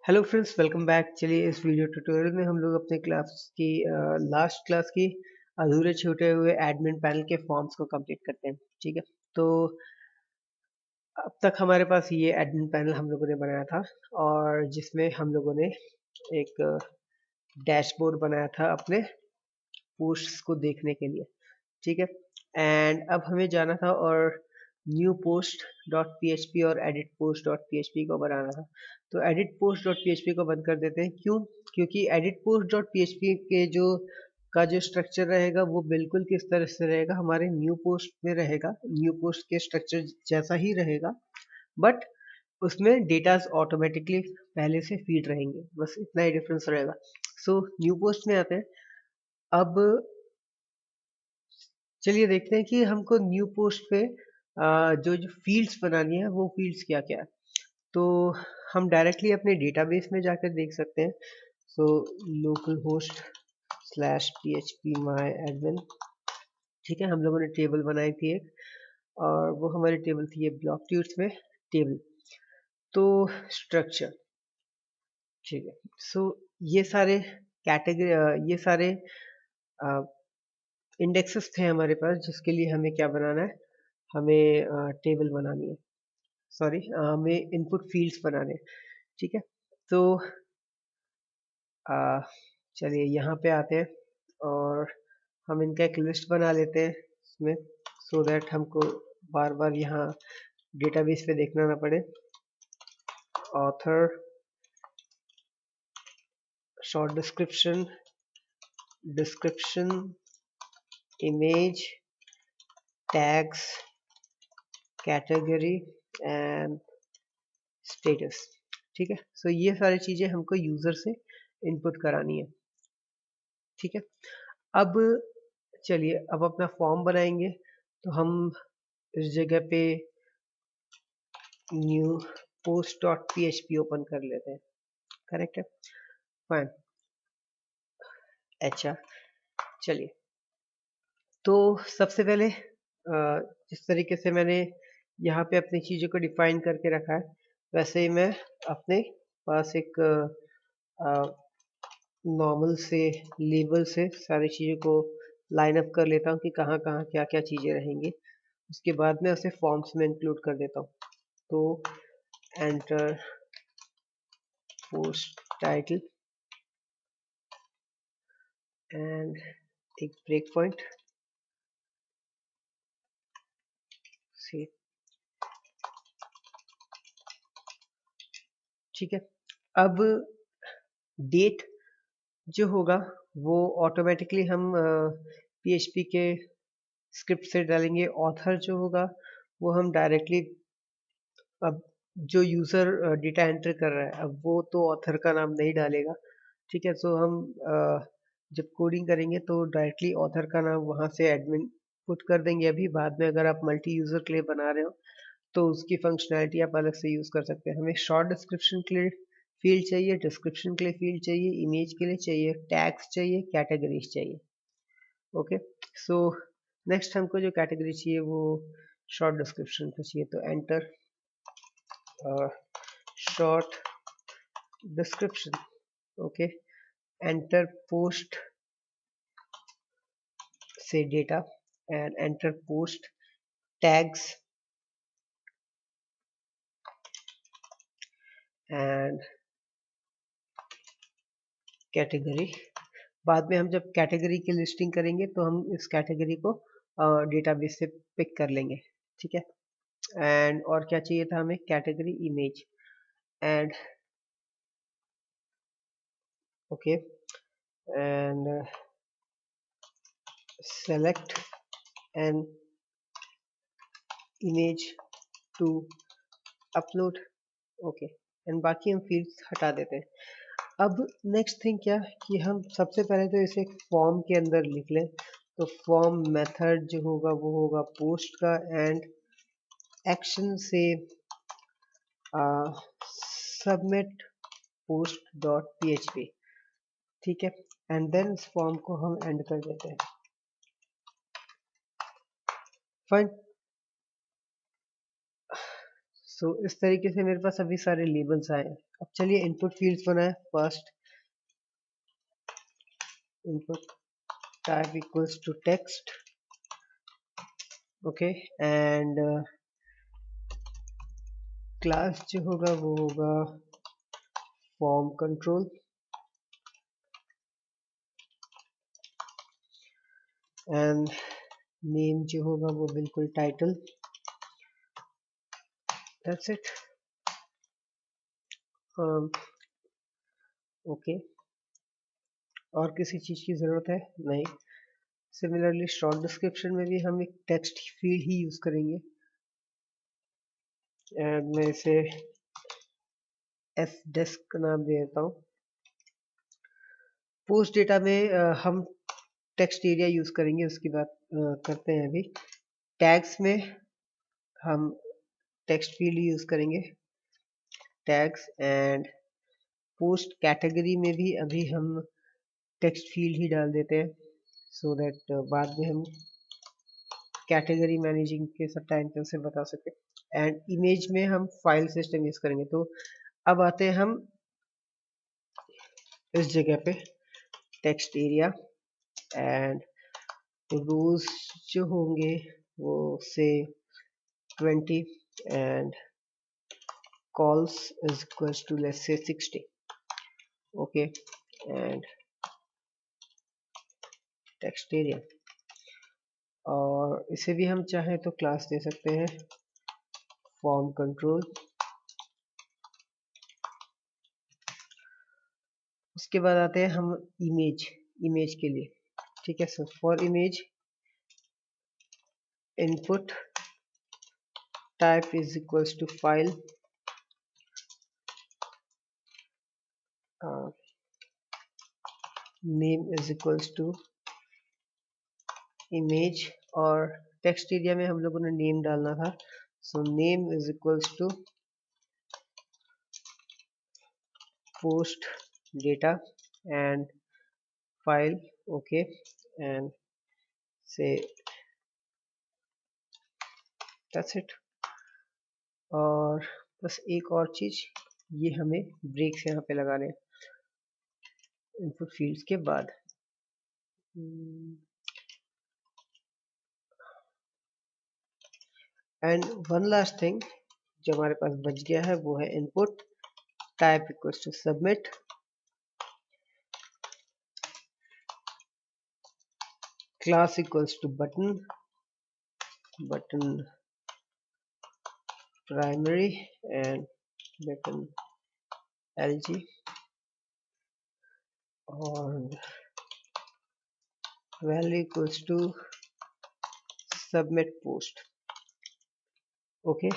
Hello friends, welcome back. चलिए इस video tutorial में हम लोग अपने क्लास की लास्ट क्लास की अधूरे छूटे हुए एडमिन पैनल के फॉर्म्स को कंप्लीट करते हैं। ठीक है, तो अब तक हमारे पास ये एडमिन पैनल हम लोगों ने बनाया था और जिसमें हम लोगों ने एक डैशबोर्ड बनाया था अपने पोस्ट्स को देखने के लिए। ठीक है, एंड अब हमें जाना था और न्यू पोस्ट डॉट पी और एडिट पोस्ट डॉट पी को बनाना था। तो एडिट पोस्ट डॉट पी को बंद कर देते हैं। क्यों? क्योंकि एडिट पोस्ट डॉट पी के जो स्ट्रक्चर रहेगा वो बिल्कुल किस तरह से रहेगा, हमारे न्यू पोस्ट में रहेगा। न्यू पोस्ट के स्ट्रक्चर जैसा ही रहेगा, बट उसमें डेटाज ऑटोमेटिकली पहले से फीड रहेंगे, बस इतना ही डिफरेंस रहेगा। सो न्यू पोस्ट में आते हैं। अब चलिए देखते हैं कि हमको न्यू पोस्ट पे जो जो फील्ड्स बनानी है वो फील्ड्स क्या क्या है। तो हम डायरेक्टली अपने डेटाबेस में जाकर देख सकते हैं। So local host slash P H P माई एडमिन। ठीक है, हम लोगों ने टेबल बनाई थी एक, और वो हमारी टेबल थी ये ब्लॉक ट्यूट्स में टेबल। तो स्ट्रक्चर, ठीक है। सो ये सारे कैटेगरी, ये सारे इंडेक्सेस थे हमारे पास, जिसके लिए हमें क्या बनाना है, हमें टेबल बनानी है। सॉरी, हमें इनपुट फील्ड्स बनाने हैं। ठीक है, तो आ, चलिए यहाँ पे आते हैं और हम इनका एक लिस्ट बना लेते हैं इसमें, सो दैट हमको बार बार यहाँ डेटाबेस पे देखना ना पड़े। Author, short description, description, image, tags, category and status. ठीक है, सो ये सारी चीजें हमको यूजर से इनपुट करानी है। ठीक है, अब चलिए अब अपना फॉर्म बनाएंगे। तो हम इस जगह पे new post dot P open कर लेते हैं। करेक्ट है, फाइन। अच्छा, चलिए, तो सबसे पहले जिस तरीके से मैंने यहाँ पे अपनी चीज़ों को डिफाइन करके रखा है, वैसे ही मैं अपने पास एक नॉर्मल से लेबल से सारी चीज़ों को लाइन अप कर लेता हूँ कि कहाँ कहाँ क्या क्या चीज़ें रहेंगी। उसके बाद में उसे फॉर्म्स में इंक्लूड कर देता हूँ। तो एंटर पोस्ट टाइटल एंड एक ब्रेक पॉइंट से। ठीक है, अब डेट जो होगा वो ऑटोमेटिकली हम पीएचपी के स्क्रिप्ट से डालेंगे। ऑथर जो होगा वो हम डायरेक्टली, अब जो यूज़र डेटा एंटर कर रहा है अब वो तो ऑथर का नाम नहीं डालेगा। ठीक है, सो हम जब कोडिंग करेंगे तो डायरेक्टली ऑथर का नाम वहाँ से एडमिन पुट कर देंगे। अभी बाद में अगर आप मल्टी यूज़र के लिए बना रहे हो तो उसकी फंक्शनैलिटी आप अलग से यूज़ कर सकते हैं। हमें शॉर्ट डिस्क्रिप्शन के लिए फील्ड चाहिए, डिस्क्रिप्शन के लिए फील्ड चाहिए, इमेज के लिए चाहिए, टैग्स चाहिए, कैटेगरीज चाहिए। ओके, सो नेक्स्ट हमको जो कैटेगरी चाहिए वो शॉर्ट डिस्क्रिप्शन का चाहिए। तो enter short description. Okay, enter post से data and enter post tags and category. बाद में हम जब कैटेगरी की लिस्टिंग करेंगे तो हम इस कैटेगरी को डेटाबेस से पिक कर लेंगे। ठीक है, एंड और क्या चाहिए था हमें, category, image and okay, and select an image to upload. Okay, and बाकी हम फील्ड्स हटा देते हैं। अब नेक्स्ट थिंग क्या कि हम सबसे पहले तो इसे फॉर्म के अंदर लिख लें। तो फॉर्म मेथड जो होगा वो होगा पोस्ट का, एंड एक्शन से सबमिट पोस्ट डॉट पी। ठीक है, एंड देन इस फॉर्म को हम एंड कर देते हैं। फाइन, सो इस तरीके से मेरे पास अभी सारे लेबल्स आए हैं। अब चलिए इनपुट फील्ड्स बनाए। First input type equals to text, okay, and class जो होगा वो होगा फॉर्म कंट्रोल, एंड नेम जो होगा वो बिल्कुल टाइटल। That's it. ओके, और किसी चीज़ की ज़रूरत है? नहीं। सिमिलरली शॉर्ट डिस्क्रिप्शन में भी हम एक टेक्स्ट फील्ड ही यूज़ करेंगे, एंड मैं इसे एस डेस्क नाम दे देता हूँ। पोस्ट डेटा में हम टेक्स्ट एरिया यूज़ करेंगे, उसकी बात करते हैं अभी। टैग्स में हम टेक्स्ट फील्ड यूज़ करेंगे, टैग्स, एंड पोस्ट कैटेगरी में भी अभी हम टेक्स्ट फील्ड ही डाल देते हैं, सो दैट बाद में हम कैटेगरी मैनेजिंग के सब टाइम पे उसे बता सके। एंड इमेज में हम फाइल सिस्टम यूज़ करेंगे। तो अब आते हैं हम इस जगह पे टेक्स्ट एरिया, एंड रोज जो होंगे वो से 20, and cols is equals to let's say 60, okay, and text area. और इसे भी हम चाहें तो क्लास दे सकते हैं, फॉर्म कंट्रोल। उसके बाद आते हैं हम इमेज के लिए, ठीक है। So for image input type is equals to file, name is equals to image, और टेक्स्ट एरिया में हम लोगों ने नेम डालना था। So name is equals to post data and file, okay, and say that's it. और बस एक और चीज, ये हमें ब्रेक्स यहाँ पे लगाने हैं इनपुट फील्ड्स के बाद। एंड वन लास्ट थिंग जो हमारे पास बच गया है वो है input type equals to submit, class equals to button, button primary and button LG, और value equals to submit post, okay.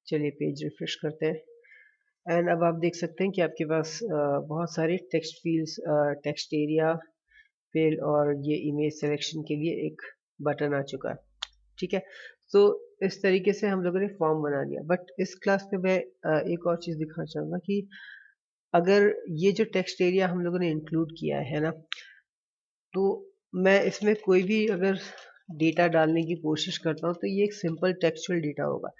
चलिए पेज रिफ्रेश करते हैं, एंड अब आप देख सकते हैं कि आपके पास बहुत सारी text fields, text area field और ये इमेज सिलेक्शन के लिए एक बटन आ चुका है, ठीक है। तो इस तरीके से हम लोगों ने फॉर्म बना लिया। बट इस क्लास में मैं एक और चीज़ दिखाना चाहूँगा कि अगर ये जो टेक्स्ट एरिया हम लोगों ने इंक्लूड किया है ना, तो मैं इसमें कोई भी अगर डेटा डालने की कोशिश करता हूँ तो ये एक सिंपल टेक्सचुअल डेटा होगा,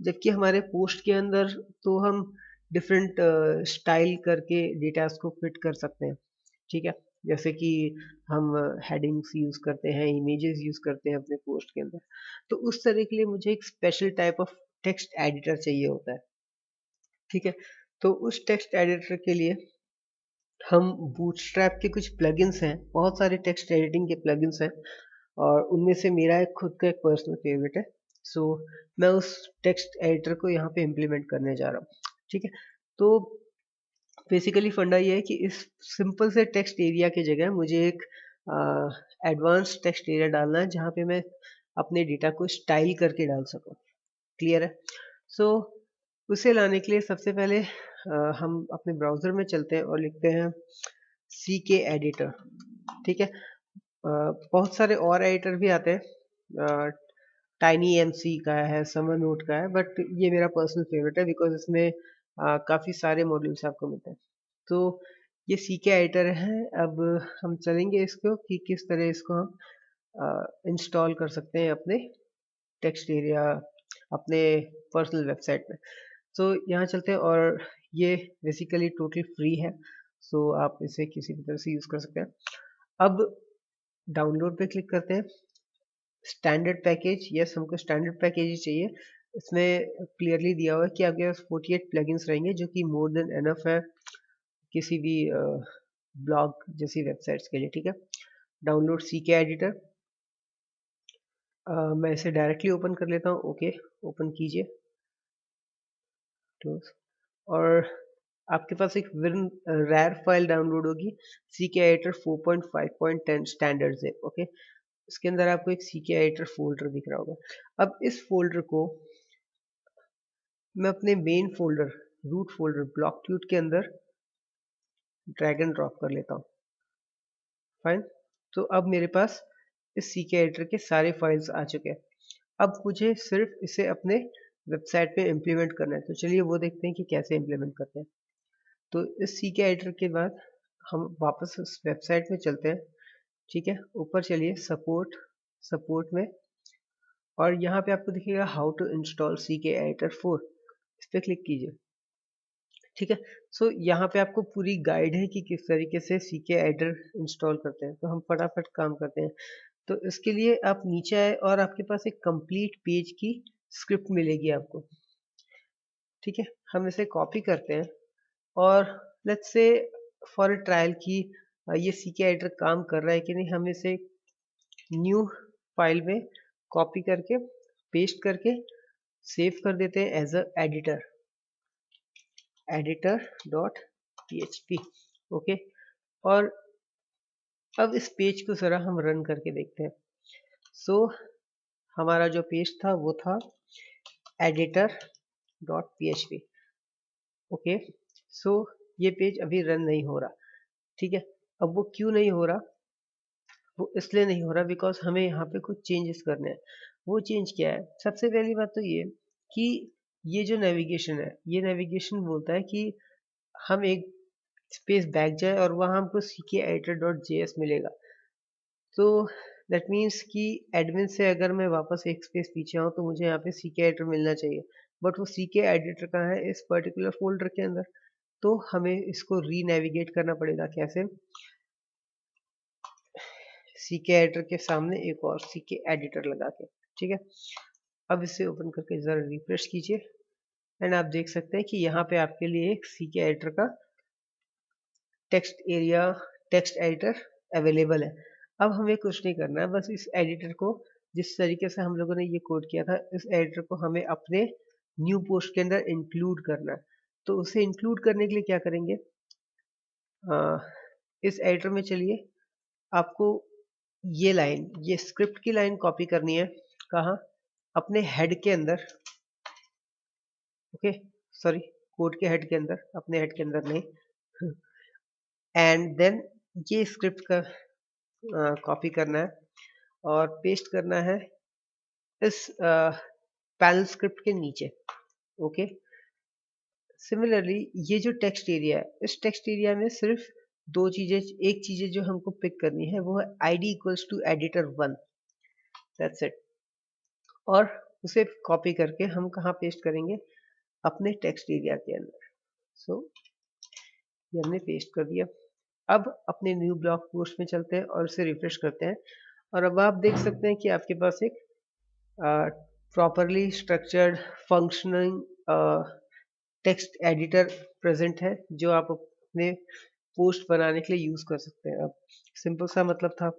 जबकि हमारे पोस्ट के अंदर तो हम डिफरेंट स्टाइल करके डेटास को फिट कर सकते हैं, ठीक है। जैसे कि हम हेडिंग्स यूज करते हैं, इमेजेस यूज करते हैं अपने पोस्ट के अंदर। तो उस तरह के लिए मुझे एक special type of text editor चाहिए होता है, ठीक है। तो उस टेक्स्ट एडिटर के लिए हम बूटस्ट्रैप के कुछ प्लगइन्स हैं, बहुत सारे टेक्स्ट एडिटिंग के प्लगइन्स हैं, और उनमें से मेरा एक खुद का एक पर्सनल फेवरेट है। सो मैं उस टेक्स्ट एडिटर को यहाँ पे इम्प्लीमेंट करने जा रहा हूँ, ठीक है। तो बेसिकली फंडा ये है कि इस सिंपल से टेक्स्ट एरिया की जगह मुझे एक एडवांस टेक्स्ट एरिया डालना है जहाँ पे मैं अपने डेटा को स्टाइल करके डाल सकूँ। क्लियर है? सो उसे लाने के लिए सबसे पहले हम अपने ब्राउज़र में चलते हैं और लिखते हैं CK एडिटर, ठीक है। बहुत सारे और एडिटर भी आते हैं, टाइनी MC का है, समर नोट का है, बट ये मेरा पर्सनल फेवरेट है बिकॉज इसमें काफ़ी सारे मॉड्यूल्स आपको मिलते हैं। तो ये CK एडिटर है। अब हम चलेंगे इसको कि किस तरह इसको हम इंस्टॉल कर सकते हैं अपने टेक्स्ट एरिया, अपने पर्सनल वेबसाइट में। तो यहाँ चलते हैं और ये बेसिकली टोटली फ्री है, सो आप इसे किसी भी तरह से यूज़ कर सकते हैं। अब डाउनलोड पे क्लिक करते हैं। स्टैंडर्ड पैकेज, यस हमको स्टैंडर्ड पैकेज ही चाहिए। इसमें क्लियरली दिया हुआ है कि आपके पास 48 प्लगइन्स रहेंगे, जो कि मोर देन एनफ है किसी भी ब्लॉग जैसी वेबसाइट्स के लिए, ठीक है। डाउनलोड सीके एडिटर, मैं इसे डायरेक्टली ओपन कर लेता हूँ। ओके, ओपन कीजिए, क्लोज। और आपके पास एक विन रैर फाइल डाउनलोड होगी, सीके एडिटर 4.5.10 स्टैंडर्ड है। ओके, इसके अंदर आपको एक सीके एडिटर फोल्डर दिख रहा होगा। अब इस फोल्डर को मैं अपने मेन फोल्डर, रूट फोल्डर ब्लॉकट्यूट के अंदर ड्रैग एंड ड्रॉप कर लेता हूँ। फाइन, तो अब मेरे पास इस सीके एडिटर के सारे फाइल्स आ चुके हैं। अब मुझे सिर्फ इसे अपने वेबसाइट पे इम्प्लीमेंट करना है, तो चलिए वो देखते हैं कि कैसे इम्प्लीमेंट करते हैं। तो इस सीके एडिटर के बाद हम वापस उस वेबसाइट में चलते हैं, ठीक है। ऊपर चलिए, सपोर्ट, सपोर्ट में, और यहाँ पे आपको दिखेगा how to install CK editor 4, इस पर क्लिक कीजिए, ठीक है। सो यहाँ पे आपको पूरी गाइड है कि किस तरीके से सीके एडिटर इंस्टॉल करते हैं। तो हम फटाफट काम करते हैं। तो इसके लिए आप नीचे आए और आपके पास एक कंप्लीट पेज की स्क्रिप्ट मिलेगी आपको, ठीक है। हम इसे कॉपी करते हैं और लेट्स से फॉर ट्रायल की ये सीके एडिटर काम कर रहा है कि नहीं, हम इसे न्यू फाइल में कॉपी करके पेस्ट करके सेव कर देते हैं as a editor, editor.php। Okay, और अब इस पेज को जरा हम रन करके देखते हैं। सो हमारा जो पेज था वो था editor.php। ओके, सो ये पेज अभी रन नहीं हो रहा, ठीक है। अब वो क्यों नहीं हो रहा? वो इसलिए नहीं हो रहा बिकॉज हमें यहाँ पे कुछ चेंजेस करने हैं। वो चेंज क्या है? सबसे पहली बात तो ये कि ये जो नेविगेशन है, ये नेविगेशन बोलता है कि हम एक स्पेस बैक जाए और वहाँ हमको ckeditor.js मिलेगा। तो दैट मीन्स कि एडमिन से अगर मैं वापस एक स्पेस पीछे आऊँ तो मुझे यहाँ पे ck एडिटर मिलना चाहिए, बट वो ck एडिटर कहाँ है? इस पर्टिकुलर फोल्डर के अंदर। तो हमें इसको री नेविगेट करना पड़ेगा। कैसे? ck एडिटर के सामने एक और ck एडिटर लगा के, ठीक है। अब इसे ओपन करके जरा रिफ्रेश कीजिए एंड आप देख सकते हैं कि यहाँ पे आपके लिए एक ck एडिटर का text area, text editor available है। अब हमें कुछ नहीं करना है, बस इस एडिटर को जिस तरीके से हम लोगों ने ये कोड किया था, इस एडिटर को हमें अपने न्यू पोस्ट के अंदर इंक्लूड करना है। तो उसे इंक्लूड करने के लिए क्या करेंगे? इस एडिटर में चलिए, आपको ये लाइन, ये स्क्रिप्ट की लाइन कॉपी करनी है। कहाँ? अपने हेड के अंदर। ओके, सॉरी, कोड के हेड के अंदर, अपने हेड के अंदर नहीं। एंड देन ये स्क्रिप्ट का कॉपी करना है और पेस्ट करना है इस पैनल स्क्रिप्ट के नीचे। ओके, सिमिलरली ये जो टेक्स्ट एरिया है, इस टेक्स्ट एरिया में सिर्फ दो चीजें, एक चीजें जो हमको पिक करनी है वो है id equals to editor1, that's it. और उसे कॉपी करके हम कहाँ पेस्ट करेंगे? अपने टेक्स्ट एरिया के अंदर। सो ये हमने पेस्ट कर दिया। अब अपने न्यू ब्लॉग पोस्ट में चलते हैं और इसे रिफ्रेश करते हैं, और अब आप देख सकते हैं कि आपके पास एक properly structured functioning text editor present है, जो आप अपने पोस्ट बनाने के लिए यूज कर सकते हैं। अब सिंपल सा मतलब था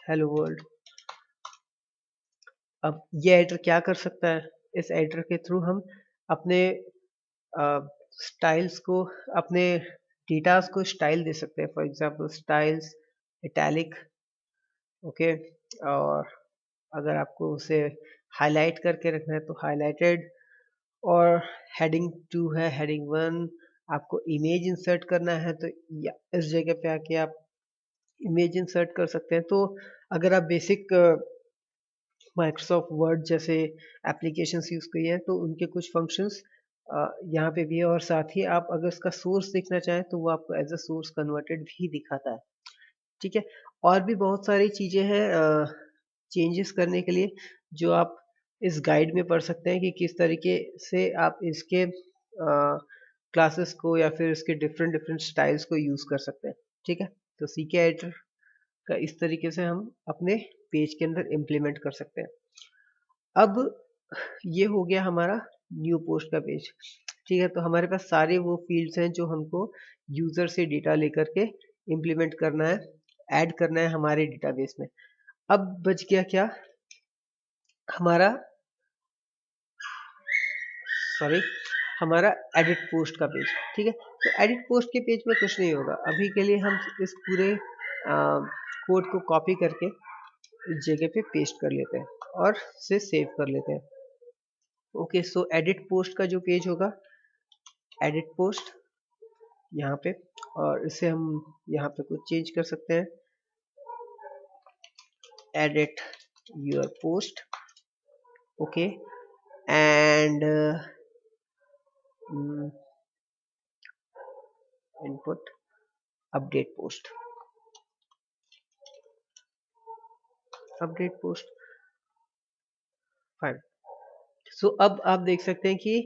हेलो वर्ल्ड। अब ये एडिटर क्या कर सकता है? इस एडिटर के थ्रू हम अपने स्टाइल्स को, अपने डेटास को स्टाइल दे सकते हैं। For example styles italic, okay, और अगर आपको उसे हाईलाइट करके रखना है तो हाईलाइटेड, और हेडिंग 2 है, हेडिंग 1, आपको इमेज इंसर्ट करना है तो इस जगह पे आके आप इमेज इंसर्ट कर सकते हैं। तो अगर आप बेसिक माइक्रोसॉफ्ट वर्ड जैसे एप्लीकेशंस यूज़ किए हैं तो उनके कुछ फंक्शंस यहाँ पे भी है, और साथ ही आप अगर इसका सोर्स देखना चाहें तो वो आपको एज अ सोर्स कन्वर्टेड भी दिखाता है, ठीक है। और भी बहुत सारी चीज़ें हैं चेंजेस करने के लिए, जो आप इस गाइड में पढ़ सकते हैं कि किस तरीके से आप इसके क्लासेस को या फिर इसके डिफरेंट डिफरेंट स्टाइल्स को यूज़ कर सकते हैं। ठीक है, तो सीके एडिटर का इस तरीके से हम अपने पेज के अंदर इम्प्लीमेंट कर सकते हैं। अब ये हो गया हमारा न्यू पोस्ट का पेज। ठीक है, तो हमारे पास सारे वो फील्ड्स हैं जो हमको यूजर से डेटा लेकर के इम्प्लीमेंट करना है, ऐड करना है हमारे डेटाबेस में। अब बच गया क्या, हमारा सॉरी हमारा एडिट पोस्ट का पेज। ठीक है, तो एडिट पोस्ट के पेज में कुछ नहीं होगा अभी के लिए। हम इस पूरे कोड को कॉपी करके इस जगह पे पेस्ट कर लेते हैं और से सेव कर लेते हैं। ओके, सो एडिट पोस्ट का जो पेज होगा, एडिट पोस्ट यहाँ पे, और इसे हम यहाँ पे कुछ चेंज कर सकते हैं, edit your post. Okay, and input update post, update post fine. So अब आप देख सकते हैं कि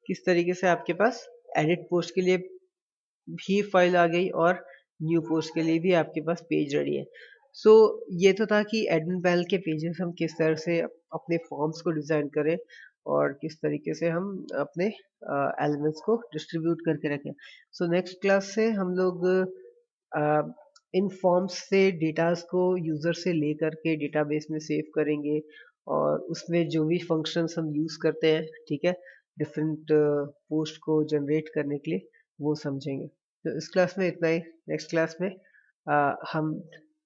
किस तरीके से आपके पास एडिट पोस्ट के लिए भी फाइल आ गई और न्यू पोस्ट के लिए भी आपके पास पेज रेडी है। सो ये तो था कि एडमिन पैनल के पेजेस हम किस तरह से अपने फॉर्म्स को डिज़ाइन करें और किस तरीके से हम अपने एलिमेंट्स को डिस्ट्रीब्यूट करके रखें। सो नेक्स्ट क्लास से हम लोग इन फॉर्म्स से डेटास को यूज़र से लेकर के डेटाबेस में सेव करेंगे और उसमें जो भी फंक्शंस हम यूज़ करते हैं, ठीक है, डिफरेंट पोस्ट को जनरेट करने के लिए, वो समझेंगे। तो इस क्लास में इतना ही। नेक्स्ट क्लास में हम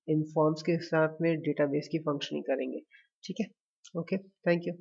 इन फॉर्म्स के साथ में डेटाबेस की फंक्शनिंग करेंगे। ठीक है, ओके, थैंक यू।